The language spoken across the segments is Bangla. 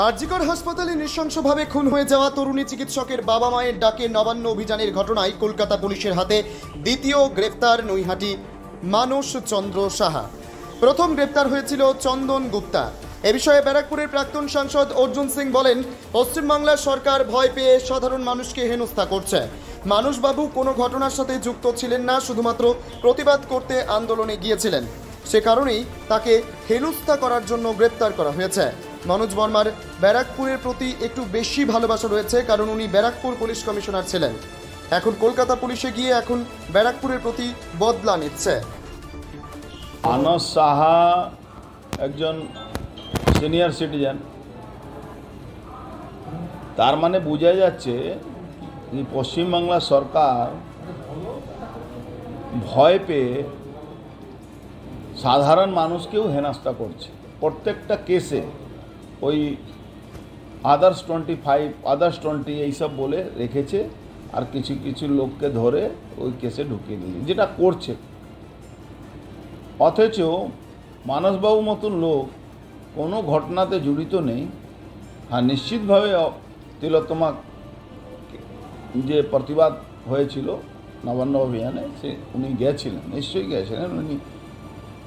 আরজিকর হাসপাতালে নৃশংসভাবে খুন হয়ে যাওয়া তরুণী চিকিৎসকের বাবা মায়ের ডাকে নবান্ন অভিযানের ঘটনায় কলকাতা পুলিশের হাতে দ্বিতীয় গ্রেফতার নৈহাটি মানস চন্দ্র সাহা। প্রথম গ্রেফতার হয়েছিল চন্দন গুপ্তা। এ বিষয়ে ব্যারাকপুরের প্রাক্তন সাংসদ অর্জুন সিং বলেন, পশ্চিমবাংলার সরকার ভয় পেয়ে সাধারণ মানুষকে হেনস্থা করছে। মানসবাবু কোনো ঘটনার সাথে যুক্ত ছিলেন না, শুধুমাত্র প্রতিবাদ করতে আন্দোলনে গিয়েছিলেন। সে কারণেই তাকে হেনস্থা করার জন্য গ্রেপ্তার করা হয়েছে। মনোজ বর্মার ব্যারাকপুরের প্রতি একটু বেশি ভালোবাসা রয়েছে, কারণ উনি ব্যারাকপুর পুলিশ কমিশনার ছিলেন। এখন কলকাতা পুলিশে গিয়ে এখন ব্যারাকপুরের প্রতি বদলা নিচ্ছে। মানস সাহা একজন সিনিয়র সিটিজেন, তার মানে বোঝা যাচ্ছে যে পশ্চিমবাংলা সরকার ভয় পেয়ে সাধারণ মানুষকেও হেনস্থা করছে। প্রত্যেকটা কেসে ওই আদার্স 25 আদার্স 20 এইসব বলে রেখেছে, আর কিছু কিছু লোককে ধরে ওই কেসে ঢুকিয়ে দিয়েছে, যেটা করছে। অথচ মানসবাবু মতন লোক কোনো ঘটনাতে জড়িত নেই। হ্যাঁ, নিশ্চিতভাবে তিলোত্তমা যে প্রতিবাদ হয়েছিল নবান্ন অভিযানে, সে উনি গিয়েছিলেন, নিশ্চয়ই গিয়েছিলেন। উনি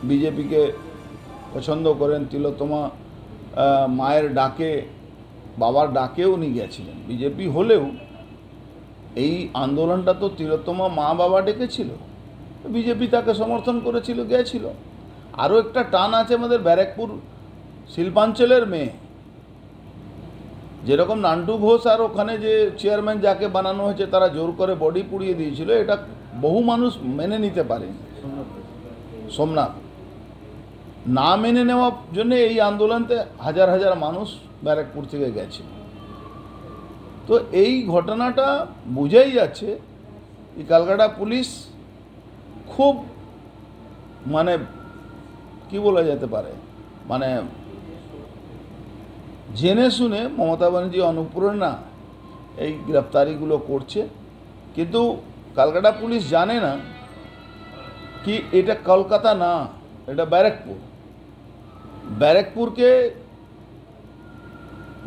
বিজেপিকে পছন্দ করেন। তিলোত্তমা মায়ের ডাকে, বাবার ডাকেও উনি গিয়েছিলেন। বিজেপি হলেও এই আন্দোলনটা তো তিলোত্তমা মা বাবা ডেকেছিল, বিজেপি তাকে সমর্থন করেছিল, গিয়েছিল। আরও একটা টান আছে আমাদের ব্যারাকপুর শিল্পাঞ্চলের মেয়ে, যেরকম নান্টু ঘোষ আর ওখানে যে চেয়ারম্যান যাকে বানানো হয়েছে তারা জোর করে বডি পুড়িয়ে দিয়েছিল, এটা বহু মানুষ মেনে নিতে পারেনি। সোমনাথ না মেনে নেওয়ার জন্য এই আন্দোলনতে হাজার হাজার মানুষ ব্যারাকপুর থেকে গেছে। তো এই ঘটনাটা বোঝাই যাচ্ছে যে কলকাতা পুলিশ খুব মানে কি বলা যেতে পারে, মানে জেনে শুনে মমতা ব্যানার্জি অনুপ্রেরণা এই গ্রেপ্তারিগুলো করছে। কিন্তু কলকাতা পুলিশ জানে না কি এটা কলকাতা না, এটা ব্যারাকপুর। ব্যারাকপুরকে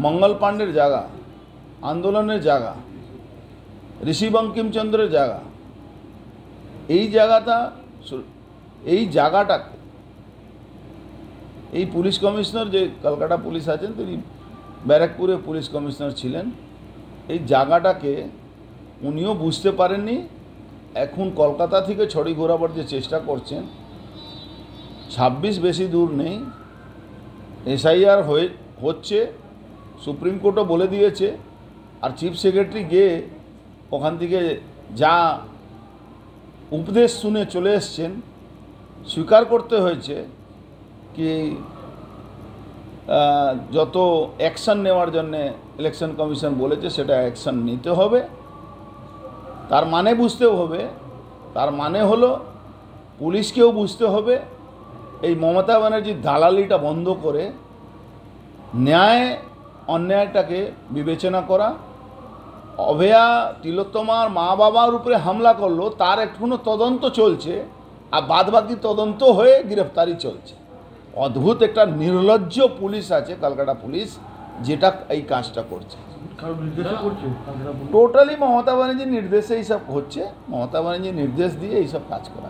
মঙ্গল পাণ্ডের জায়গা, আন্দোলনের জায়গা, ঋষি বঙ্কিমচন্দ্রের জায়গা। এই জায়গাটাকে এই পুলিশ কমিশনার যে কলকাতা পুলিশ আছেন, তিনি ব্যারাকপুরে পুলিশ কমিশনার ছিলেন। এই জায়গাটাকে উনিও বুঝতে পারেননি। এখন কলকাতা থেকে ছড়ি ঘোরাবার যে চেষ্টা করছেন, 26 বেশি দূর নেই, এসআইআর হচ্ছে, সুপ্রিম কোর্টও বলে দিয়েছে। আর চিফ সেক্রেটারি গিয়ে ওখান থেকে যা উপদেশ শুনে চলে এসছেন, স্বীকার করতে হয়েছে কি যত অ্যাকশন নেওয়ার জন্যে ইলেকশন কমিশন বলেছে সেটা অ্যাকশন নিতে হবে। তার মানে বুঝতেও হবে, তার মানে হলো পুলিশকেও বুঝতে হবে এই মমতা ব্যানার্জির দালালিটা বন্ধ করে ন্যায় অন্যায়টাকে বিবেচনা করা। অভয়া তিলোত্তমার মা বাবার উপরে হামলা করলো, তার এখনো তদন্ত চলছে, আর বাদবাকি তদন্ত হয়ে গ্রেফতারি চলছে। অদ্ভুত একটা নির্লজ্জ পুলিশ আছে কলকাতা পুলিশ, যেটা এই কাজটা করছে। টোটালি মমতা ব্যানার্জির নির্দেশে এইসব হচ্ছে, মমতা ব্যানার্জির নির্দেশ দিয়ে এইসব কাজ করা।